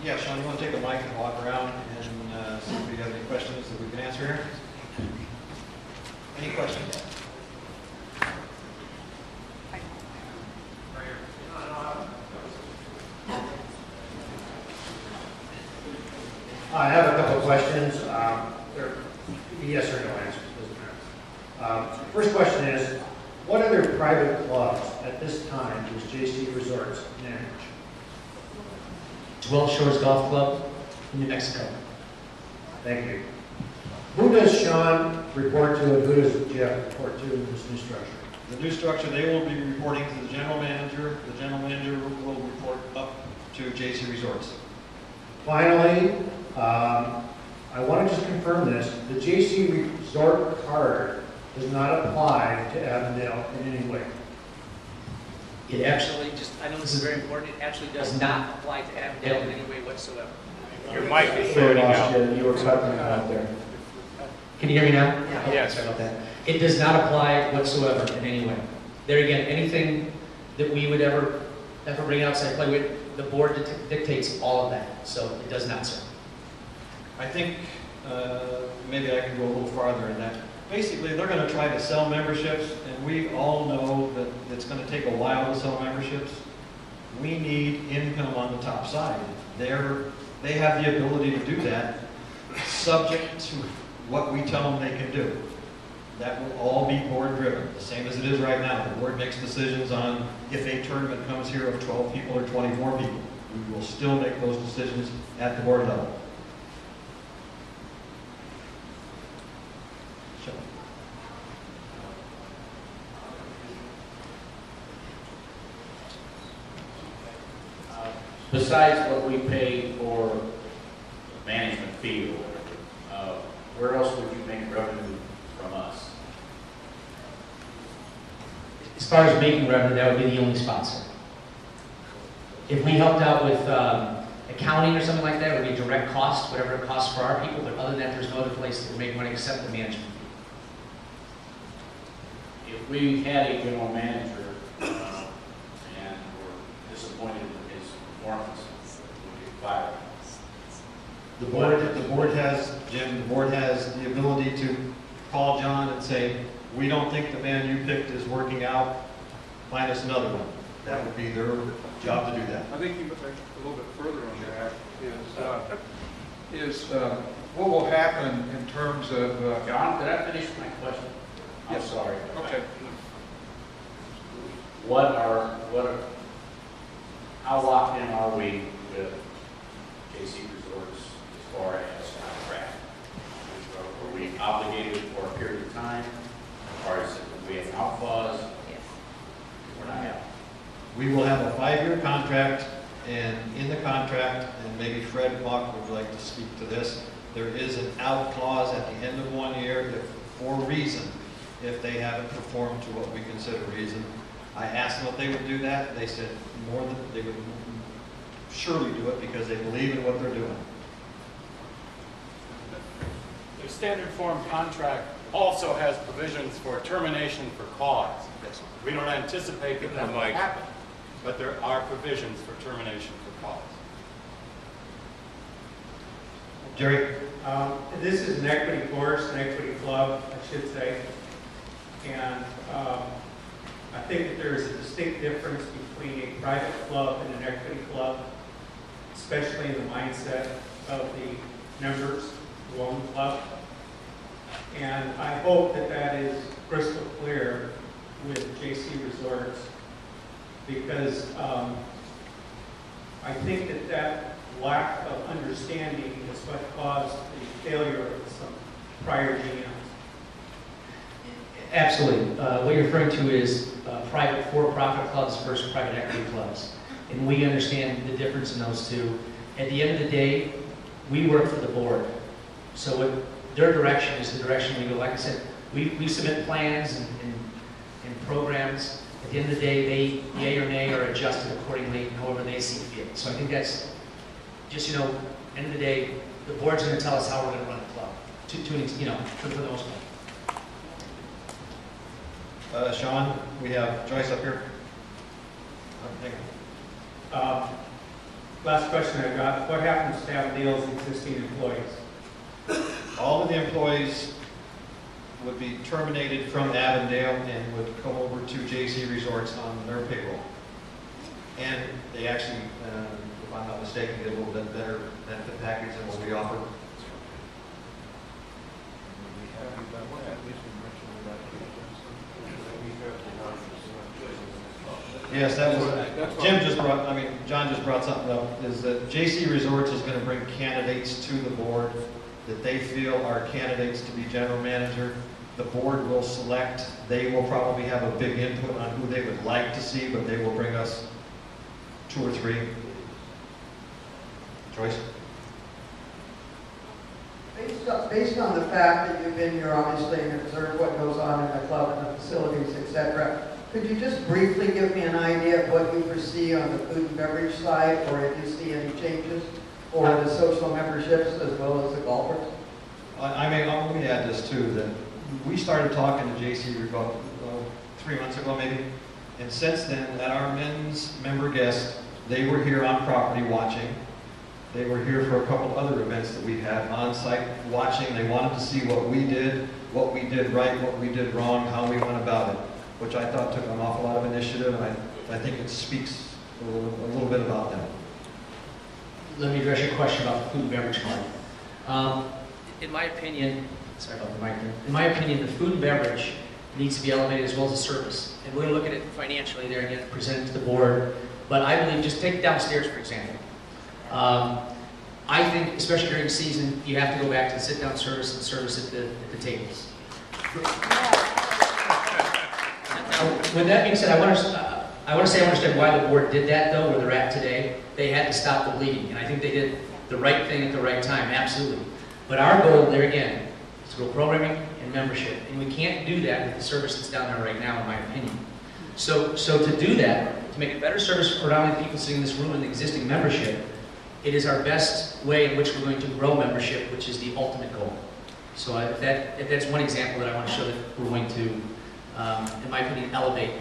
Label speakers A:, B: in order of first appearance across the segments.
A: Yeah, Sean, you want to take the mic and walk around and see if we have any questions that we can answer here? Any questions?
B: I have a couple of questions. They're yes or no answers, doesn't matter. First question is, what other private clubs at this time does JC Resorts manage?
C: Wells Shores Golf Club in New Mexico.
B: Thank you. Who does Sean report to and who does Jeff report to in this new structure?
A: The new structure, they will be reporting to the general manager. The general manager will report up to JC Resorts.
B: Finally, I want to just confirm this. The JC Resort card does not apply to Avondale in any way.
C: It actually I know this is very important, it actually does not apply to Avondale in any way whatsoever.
D: Your mic is fading out.
C: You were cutting out there. Can you hear me now?
D: Yeah. Yes.
C: Sorry about that. It does not apply whatsoever in any way. There again, anything that we would ever bring outside play with, the board dictates all of that. So it does not, sir.
A: I think maybe I can go a little farther in that. Basically, they're going to try to sell memberships, and we all know that it's going to take a while to sell memberships. We need income on the top side. They have the ability to do that, subject to what we tell them they can do. That will all be board driven, the same as it is right now. The board makes decisions on if a tournament comes here of 12 people or 24 people. We will still make those decisions at the board level.
E: Besides what we pay for management fee or whatever, where else would you make revenue from us?
C: As far as making revenue, that would be the only sponsor. If we helped out with accounting or something like that, it would be direct cost, whatever it costs for our people, but other than that, there's no other place that would make money except the management fee.
E: If we had a general manager and were disappointed in his performance, would we fire him?
A: The board has, Jim, the board has the ability to call John and say, we don't think the man you picked is working out, find us another one. That would be their job to do that.
D: I think you look a little bit further on that is what will happen in terms of...
E: John, did I finish my question? I'm
D: Yes.
E: sorry.
D: Okay.
E: How locked in are we with JC Resorts as far as contract? Are we obligated for a period of time? Or is it, we have an out clause?
C: Yes.
E: We're not out.
A: We will have a 5-year contract, and in the contract, and maybe Fred Buck would like to speak to this, there is an out clause at the end of 1 year if, for reason, if they haven't performed to what we consider reason. I asked them if they would do that. They said more than they would surely do it because they believe in what they're doing.
F: The standard form contract also has provisions for termination for cause. We don't anticipate that that will happen, but there are provisions for termination for cause.
A: Jerry?
G: This is an equity course, an equity club, I should say. And I think that there is a distinct difference between a private club and an equity club, especially in the mindset of the members who own the club. And I hope that that is crystal clear with JC Resorts, because I think that that lack of understanding is what caused the failure of some prior GMs.
C: Absolutely. What you're referring to is private for-profit clubs versus private equity clubs. And we understand the difference in those two. At the end of the day, we work for the board. So what their direction is the direction we go. Like I said, we submit plans and programs. At the end of the day, they, yay or nay, are adjusted accordingly, however they see fit. So I think that's just, end of the day, the board's going to tell us how we're going to run the club, for the most part.
A: Sean, we have Joyce up here.
G: Last question I got, what happens to Avondale's existing employees?
A: All of the employees would be terminated from Avondale and would come over to JC Resorts on their payroll. And they actually, if I'm not mistaken, get a little bit better benefit package than what we offer. Yes, that was, John just brought something up, is that JC Resorts is going to bring candidates to the board that they feel are candidates to be general manager. The board will select, they will probably have a big input on who they would like to see, but they will bring us 2 or 3. Joyce?
H: Based on the fact that you've been here, obviously, and observed what goes on in the club and the facilities, etc., could you just briefly give me an idea of what you foresee on the food and beverage side, or if you see any changes, or the social memberships as well as the golfers?
A: Let me add this too, that we started talking to JC about 3 months ago maybe, and since then, at our men's member guest, they were here on property watching. They were here for a couple other events that we had on site watching. They wanted to see what we did right, what we did wrong, how we went about it, which I thought took an awful lot of initiative, and I think it speaks a little bit about them.
C: Let me address your question about the food and beverage card. In my opinion, sorry about the mic there. In my opinion, the food and beverage needs to be elevated as well as the service. And we're going to look at it financially there again, present it to the board. But I believe, just take downstairs, for example. I think, especially during the season, you have to go back to the sit-down service and service at the tables. Now, with that being said, I want to say I understand why the board did that, though, where they're at today. They had to stop the bleeding, and I think they did the right thing at the right time, absolutely. But our goal there again is to grow programming and membership, and we can't do that with the service that's down there right now, in my opinion. So to do that, to make a better service for not only the people sitting in this room and the existing membership, it is our best way in which we're going to grow membership, which is the ultimate goal. So if that's one example that I want to show that we're going to, in my opinion, elevate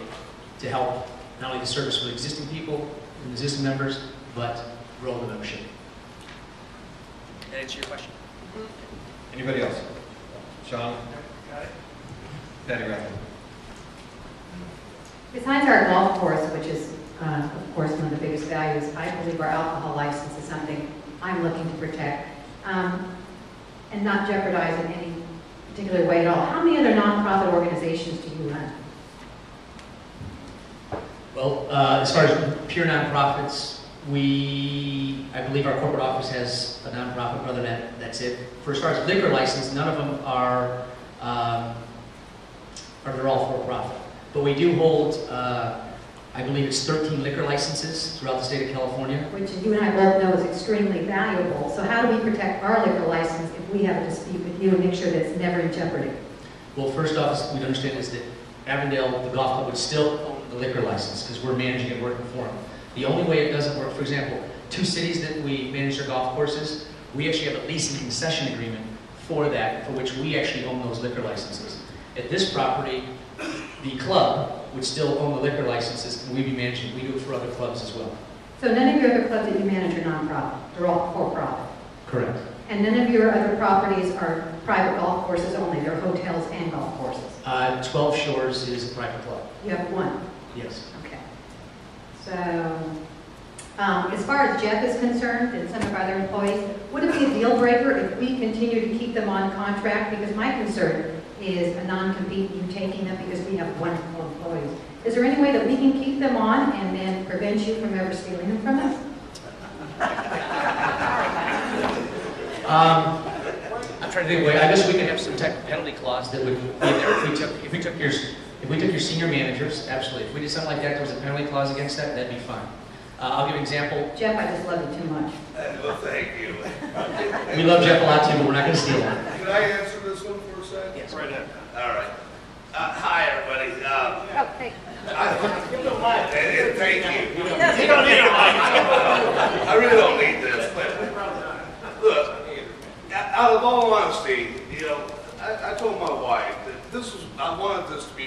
C: to help not only the service for the existing people and existing members, but grow the membership. That answer your question?
A: Anybody else? Sean? Patty Rathman.
I: Besides our golf course, which is, of course, one of the biggest values, I believe our alcohol license is something I'm looking to protect and not jeopardize in any particular way at all. How many other nonprofit organizations do you run?
C: Well, as far as pure nonprofits, I believe our corporate office has a nonprofit, but other than that, that's it. For as far as liquor license, none of them are they're all for-profit. But we do hold, I believe it's 13 liquor licenses throughout the state of California.
I: Which you and I both know is extremely valuable. So how do we protect our liquor license if we have a dispute with you and make sure that it's never in jeopardy?
C: Well, first off, we understand is that Avondale, the golf club, would still own the liquor license because we're managing it, working for them. The only way it doesn't work, for example, 2 cities that we manage their golf courses, we actually have a lease and concession agreement for that, for which we actually own those liquor licenses. At this property, the club would still own the liquor licenses, and we'd be managing. We do it for other clubs as well.
I: So none of your other clubs that you manage are nonprofit. They're all for-profit.
C: Correct.
I: And none of your other properties are private golf courses only. They're hotels and golf courses.
C: 12 Shores is a private club.
I: You have one.
C: Yes.
I: Okay. So, as far as Jeff is concerned and some of our other employees, would it be a deal breaker if we continue to keep them on contract? Because my concern is a non-compete, you taking them because we have wonderful employees. Is there any way that we can keep them on and then prevent you from ever stealing them from us?
C: I'm trying to think of a way. I guess we could have some type of penalty clause that would be there if we took your senior managers. Absolutely. If we did something like that, there was a penalty clause against that. That'd be fine. I'll give you an example.
I: Jeff, I just love you too much.
J: Well, thank you.
C: We love Jeff a lot too, but we're not going to steal that.
J: Can I answer this one for a second?
C: Yes.
J: Right ahead. All right. Hi, everybody.
I: Okay.
J: Thank you. You don't need a mic. I really don't need this. But look, out of all honesty, I told my wife that I wanted this to be